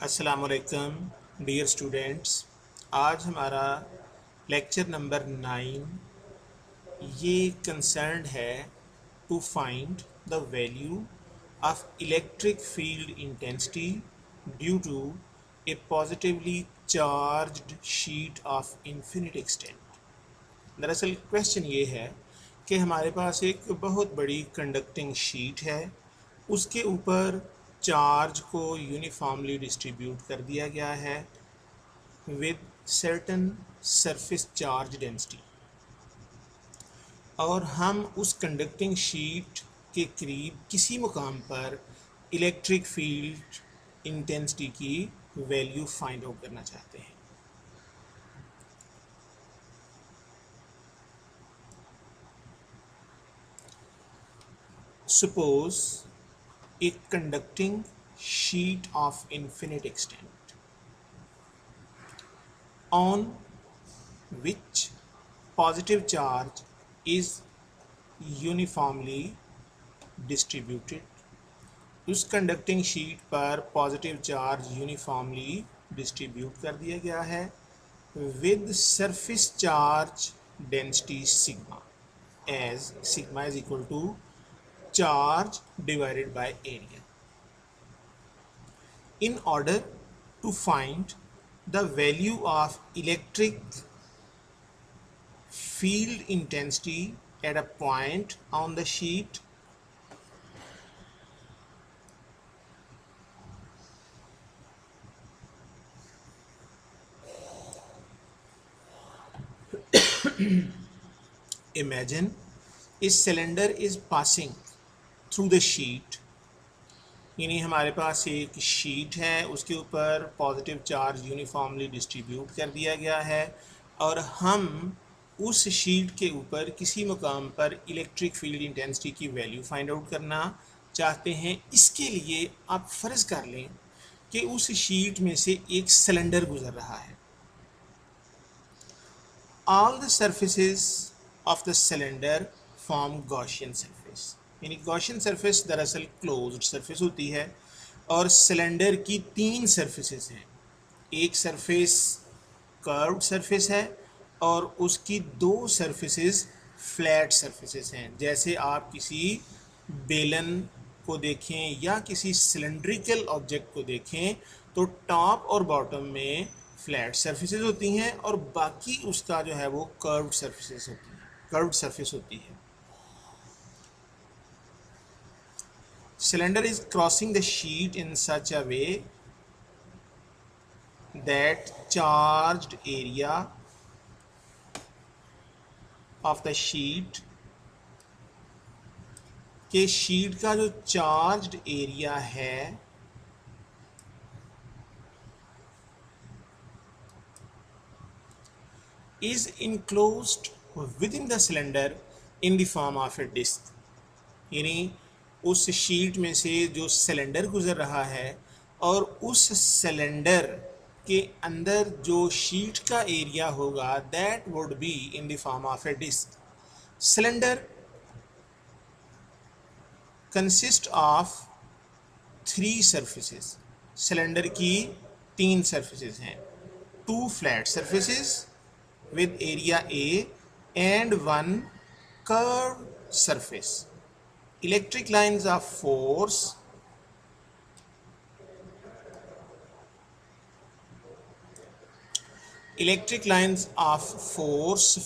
अस्सलामुअलैकुम dear students. आज हमारा लेक्चर नंबर 9 ये कंसर्न है to find the value of electric field intensity due to a positively charged sheet of infinite extent. दरअसल question ये है कि हमारे पास एक बहुत बड़ी कंडक्टिंग शीट है, उसके ऊपर चार्ज को यूनिफॉर्मली डिस्ट्रीब्यूट कर दिया गया है with certain surface charge density, और हम उस कंडक्टिंग शीट के करीब किसी मुकाम पर इलेक्ट्रिक फील्ड इंटेंसिटी की वैल्यू फाइंड आउट करना चाहते हैं। Suppose a conducting sheet of infinite extent on which positive charge is uniformly distributed. उस कंडक्टिंग शीट पर पॉजिटिव चार्ज यूनिफॉर्मली डिस्ट्रीब्यूट कर दिया गया है with surface charge density sigma, as sigma is equal to charge divided by area. In order to find the value of electric field intensity at a point on the sheet, imagine a cylinder is passing through the sheet. यानी हमारे पास एक sheet है, उसके ऊपर positive charge uniformly distribute कर दिया गया है और हम उस शीट के ऊपर किसी मुकाम पर इलेक्ट्रिक फील्ड इंटेंसिटी की वैल्यू फाइंड आउट करना चाहते हैं। इसके लिए आप फ़र्ज़ कर लें कि उस शीट में से एक सिलेंडर गुजर रहा है। All the surfaces of the cylinder form Gaussian surface. यानी गॉसियन सरफेस दरअसल क्लोज्ड सरफेस होती है और सिलेंडर की तीन सरफेसेस हैं। एक सरफेस कर्व्ड सरफेस है और उसकी दो सरफेसेस फ्लैट सरफेसेस हैं। जैसे आप किसी बेलन को देखें या किसी सिलेंड्रिकल ऑब्जेक्ट को देखें तो टॉप और बॉटम में फ्लैट सरफेसेस होती हैं और बाकी उसका जो है वो कर्व्ड सरफेसेस होती हैं, कर्व्ड सरफेस होती है। Cylinder is crossing the sheet in such a way that charged area of the sheet के शीट का जो चार्ज्ड एरिया है is enclosed within the cylinder in the form of a disc। यानी उस sheet में से जो सिलेंडर गुजर रहा है और उस सिलेंडर के अंदर जो शीट का एरिया होगा that would be in the form of a disc. Cylinder consist of three surfaces. Cylinder की तीन सरफेसेस हैं, two flat surfaces with area A and one curved surface. Electric lines of force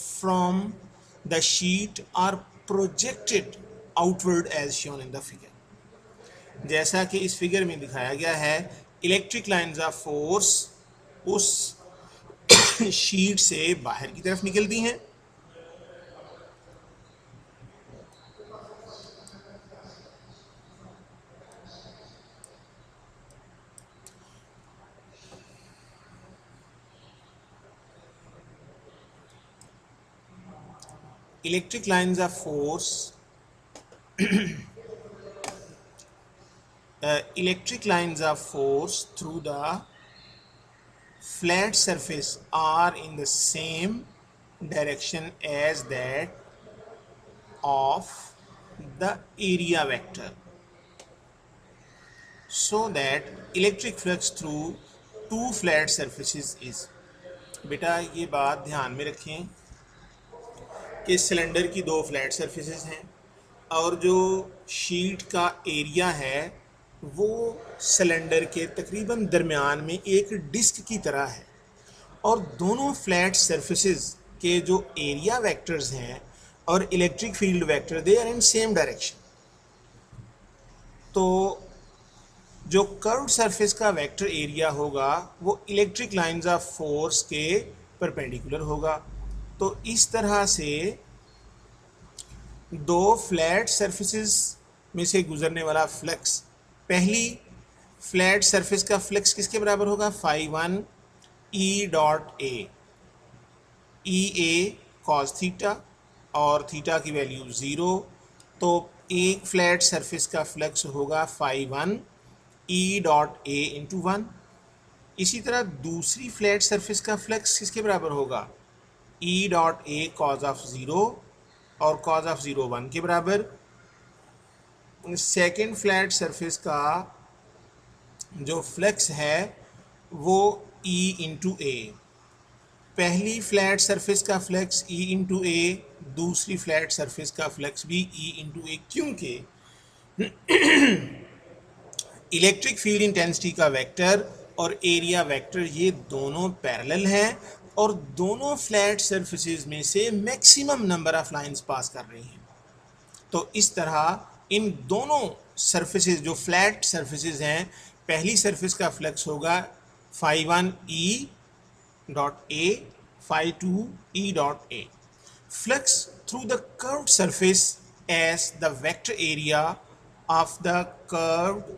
from the sheet are projected outward as shown in the figure। जैसा कि इस figure में दिखाया गया है, इलेक्ट्रिक लाइंस ऑफ फोर्स उस sheet से बाहर की तरफ निकलती हैं। Electric lines of force through the flat surface are in the same direction as that of the area vector, so that electric flux through two flat surfaces is। बेटा ये बात ध्यान में रखें कि सिलेंडर की दो फ्लैट सरफेसेस हैं और जो शीट का एरिया है वो सिलेंडर के तकरीबन दरमियान में एक डिस्क की तरह है, और दोनों फ्लैट सरफेसेस के जो एरिया वेक्टर्स हैं और electric field vector they are in same direction. तो जो कर्व्ड सरफेस का वेक्टर एरिया होगा वो इलेक्ट्रिक लाइंस ऑफ फोर्स के परपेंडिकुलर होगा। तो इस तरह से दो फ्लैट सरफेसेस में से गुजरने वाला फ्लक्स, पहली फ्लैट सरफेस का फ्लक्स किसके बराबर होगा, φ1 E dot A, E A cos theta और थीटा की वैल्यू 0। तो एक फ्लैट सरफेस का फ्लक्स होगा φ1 ई डॉट ए इंटू 1। इसी तरह दूसरी फ्लैट सरफेस का फ्लक्स किसके बराबर होगा, ई डॉट ए कॉज ऑफ 0 और कॉज ऑफ 0 1 के बराबर। सेकेंड फ्लैट सरफेस का जो फ्लक्स है वो ई इंटू ए, पहली फ्लैट सरफेस का फ्लक्स ई इंटू ए, दूसरी फ्लैट सरफेस का फ्लक्स भी ई इंटू ए, क्योंकि इलेक्ट्रिक फील्ड इंटेंसिटी का वेक्टर और एरिया वेक्टर ये दोनों पैरेलल हैं और दोनों फ्लैट सरफेसेस में से maximum number of lines pass कर रही हैं। तो इस तरह इन दोनों सरफेसेस जो फ्लैट सरफेसेस हैं, पहली सरफेस का फ्लक्स होगा φ1 E dot A, φ2 E dot A. Flux through the curved surface as the vector area of the curved,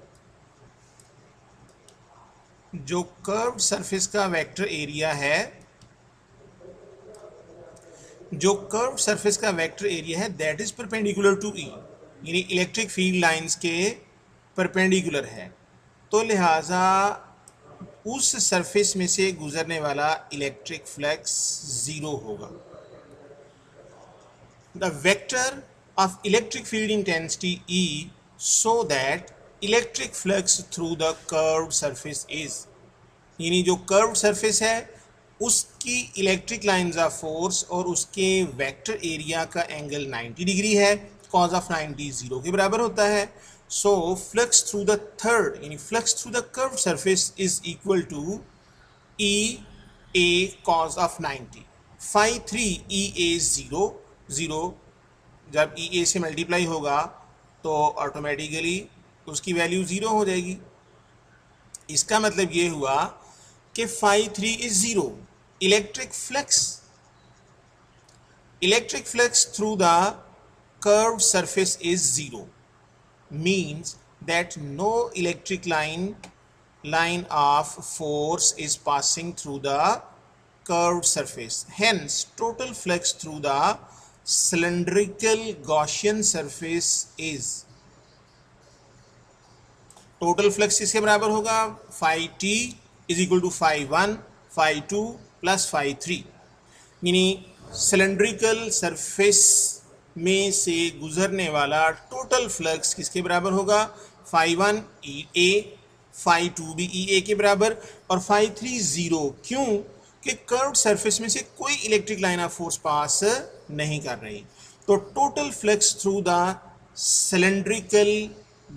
जो कर्व्ड सरफेस का वेक्टर एरिया है, जो कर्व्ड सरफेस का वेक्टर एरिया है that is perpendicular to E, यानी electric field lines के perpendicular है। तो लिहाजा उस सरफेस में से गुजरने वाला इलेक्ट्रिक फ्लक्स 0 होगा। The vector of electric field intensity E so that electric flux through the curved surface is, यानी जो कर्व्ड सरफेस है उसकी इलेक्ट्रिक लाइंस ऑफ फोर्स और उसके वेक्टर एरिया का एंगल 90 डिग्री है, कॉज ऑफ 90 0 के बराबर होता है। So flux through the third, यानी flux through the curved surface is equal to E A cos of 90, φ3 E A 0 0, जब ई ए से मल्टीप्लाई होगा तो ऑटोमेटिकली उसकी वैल्यू 0 हो जाएगी। इसका मतलब ये हुआ कि φ3 इज 0, electric flux through the curved surface is 0, means that no electric line of force is passing through the curved surface. Hence, total flux through the cylindrical Gaussian surface is, total flux इसके बराबर होगा φt is equal to φ1 φ2 plus φ3, यानी cylindrical surface में से गुजरने वाला total flux किसके बराबर होगा, φ1 ई ए, φ2 भी ई ए के बराबर और φ3 0, क्यों कि कर्व्ड सरफेस में से कोई electric line of force pass नहीं कर रही। तो total flux through the cylindrical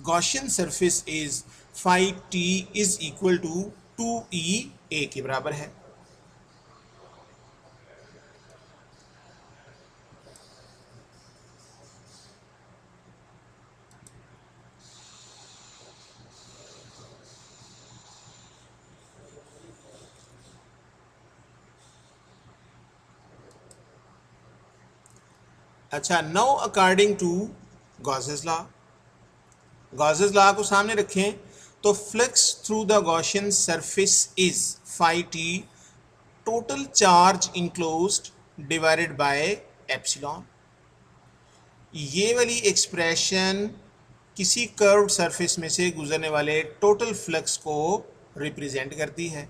Gaussian surface is φt is equal to 2e A के बराबर है। अच्छा, now according to Gauss's law, Gauss's law को सामने रखें तो flux through the Gaussian surface is φt total charge enclosed divided by epsilon. ये वाली एक्सप्रेशन किसी कर्व्ड सरफेस में से गुजरने वाले टोटल फ्लक्स को रिप्रेजेंट करती है।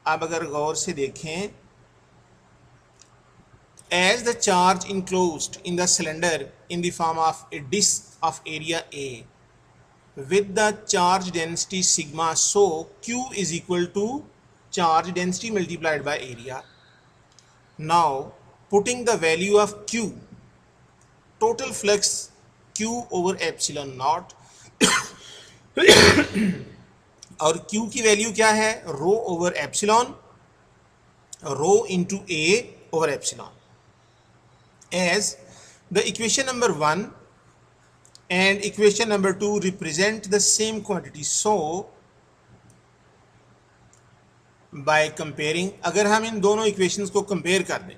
अब अगर गौर से देखें, as the charge enclosed in the cylinder in the form of a disk of area A, with the charge density sigma, so Q is equal to charge density multiplied by area. Now putting the value of Q, total flux Q over epsilon naught, और Q की value क्या है, rho over epsilon, rho into A over epsilon, as the equation number 1 and equation number 2 represent the same quantity. So by comparing, अगर हम इन दोनों equations को compare कर दें,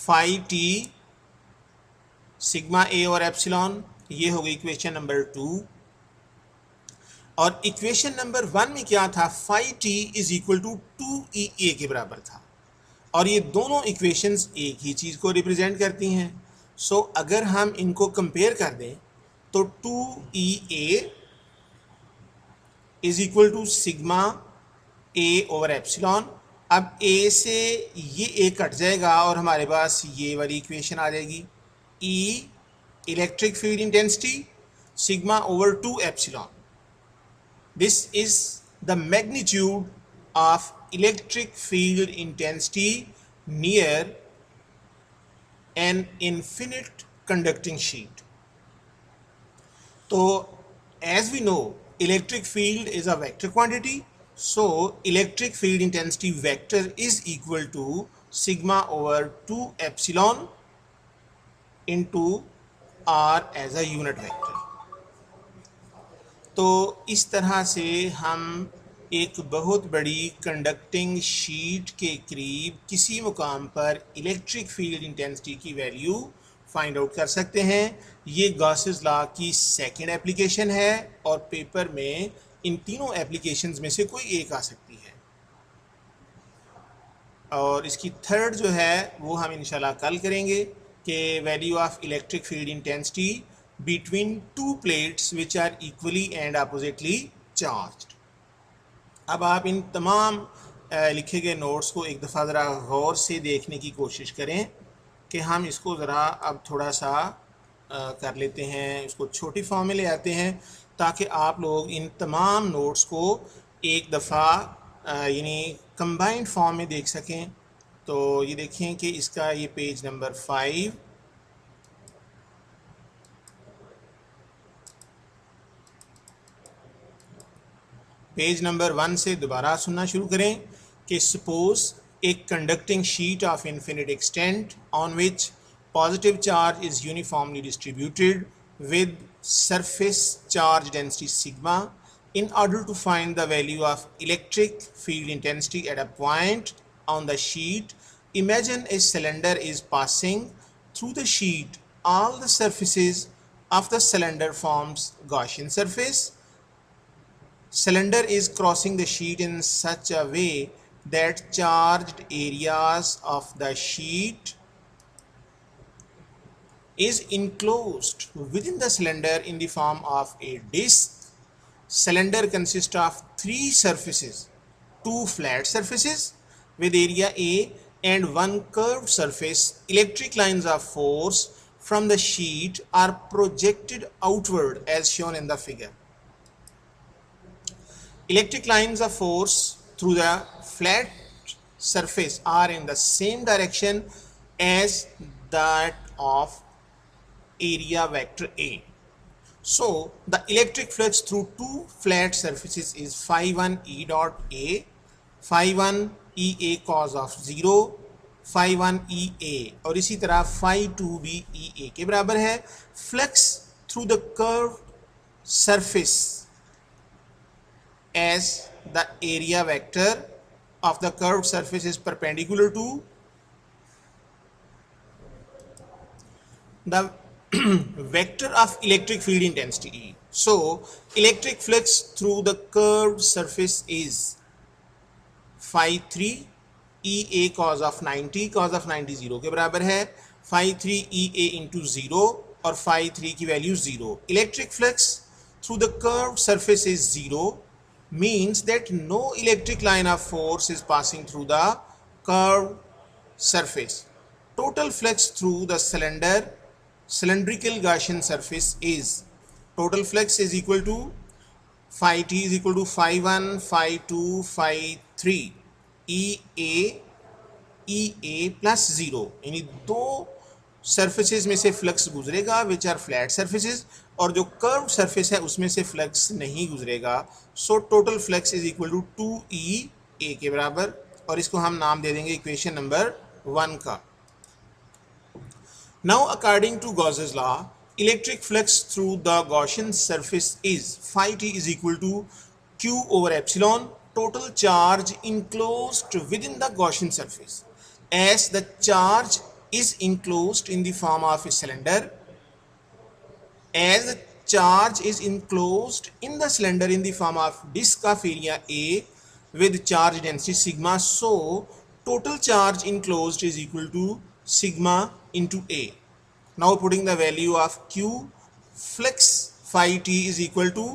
फाई टी सिग्मा ए और एप्सिलॉन, ये हो गई इक्वेशन नंबर 2, और इक्वेशन नंबर 1 में क्या था, phi T is equal to 2EA के बराबर था, और ये दोनों इक्वेशंस एक ही चीज़ को रिप्रेजेंट करती हैं. सो अगर हम इनको कंपेयर कर दें तो 2EA is equal to sigma A over epsilon. अब ए से ये ए कट जाएगा और हमारे पास ये वाली इक्वेशन आ जाएगी, E electric field intensity sigma over 2 epsilon. This is the magnitude of electric field intensity near an infinite conducting sheet. तो as we know, electric field is a vector quantity, so electric field intensity vector is equal to sigma over 2 epsilon into r as a unit vector. तो इस तरह से हम एक बहुत बड़ी conducting sheet के करीब किसी मुकाम पर इलेक्ट्रिक फील्ड इंटेंसिटी की वैल्यू फाइंड आउट कर सकते हैं. ये गॉसेस लॉ की सेकंड एप्लीकेशन है और पेपर में इन तीनों एप्लीकेशंस में से कोई एक आ सकती है, और इसकी थर्ड जो है वो हम इंशाल्लाह कल करेंगे कि value of electric field intensity between two plates which are equally and oppositely charged. अब आप इन तमाम लिखे गए नोट्स को एक दफ़ा ज़रा गौर से देखने की कोशिश करें कि हम इसको ज़रा अब थोड़ा सा कर लेते हैं, इसको छोटी फॉर्म में ले आते हैं ताकि आप लोग इन तमाम नोट्स को एक दफ़ा यानी कंबाइंड फॉर्म में देख सकें. तो ये देखें कि इसका ये पेज नंबर 5, पेज नंबर 1 से दोबारा सुनना शुरू करें कि suppose a conducting sheet of infinite extent on which positive charge is uniformly distributed with surface charge density sigma. In order to find the value of electric field intensity at a point on the sheet, imagine a cylinder is passing through the sheet. All the surfaces of the cylinder forms Gaussian surface. Cylinder is crossing the sheet in such a way that charged areas of the sheet is enclosed within the cylinder in the form of a disk. Cylinder consists of 3 surfaces, 2 flat surfaces with area A and 1 curved surface. Electric lines of force from the sheet are projected outward as shown in the figure. Electric lines of force through the flat surface are in the same direction as that of area vector A. So the electric flux through 2 flat surfaces is phi 1 E dot A, phi 1 E A cos of 0, phi 1 E A, और इसी तरह phi 2 भी E A के बराबर है. Flux through the curved surface as the area vector of the curved surface is perpendicular to the vector of electric field intensity E. So electric flux through the curved surface is phi 3 E A cos of 90, cos of 90 0 के बराबर है, phi 3 E A into 0 और phi 3 की value 0. Electric flux through the curved surface is 0 means that no electric line of force is passing through the curved surface. Total flux through the cylindrical Gaussian surface is total flux is equal to phi t is equal to phi 1 phi 2 phi 3 E a plus zero, यानी दो surfaces में से flux गुजरेगा which are flat surfaces, और जो curve surface है उसमें से फ्लक्स नहीं गुजरेगा. So total flux is equal to 2E के बराबर, और इसको हम नाम दे देंगे इक्वेशन नंबर 1 का. Now according to Gauss's law, electric flux through the Gaussian surface is phi t is equal to q over epsilon total charge enclosed within the Gaussian surface. As the charge is enclosed in the form of a cylinder, as the charge is enclosed in the cylinder in the form of disk of area A with charge density sigma, so total charge enclosed is equal to sigma into A. Now putting the value of Q, flux phi t is equal to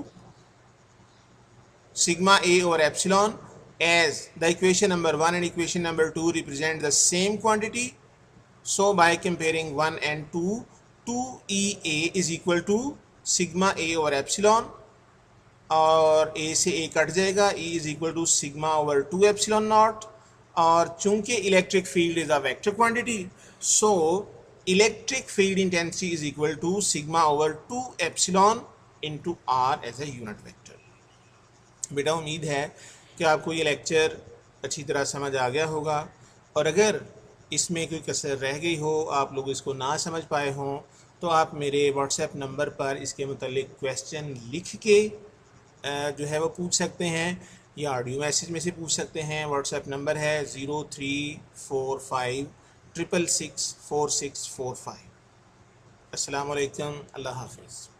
sigma A over epsilon, as the equation number 1 and equation number 2 represent the same quantity. So by comparing 1 and 2, 2EA is equal to sigma A over epsilon, और A से A cut जाएगा, E is equal to sigma over 2 epsilon naught, और चूंकि electric field is a vector quantity, so electric field intensity is equal to sigma over 2 epsilon into R as a unit vector. बेटा उम्मीद है कि आपको ये lecture अच्छी तरह समझ आ गया होगा, और अगर इसमें कोई कसर रह गई हो, आप लोग इसको ना समझ पाए हों, तो आप मेरे व्हाट्सएप नंबर पर इसके मुतालिक क्वेश्चन लिख के जो है वो पूछ सकते हैं, या ऑडियो मैसेज में से पूछ सकते हैं. व्हाट्सएप नंबर है 034566664645. अस्सलाम वालेकुम, अल्लाह हाफिज़.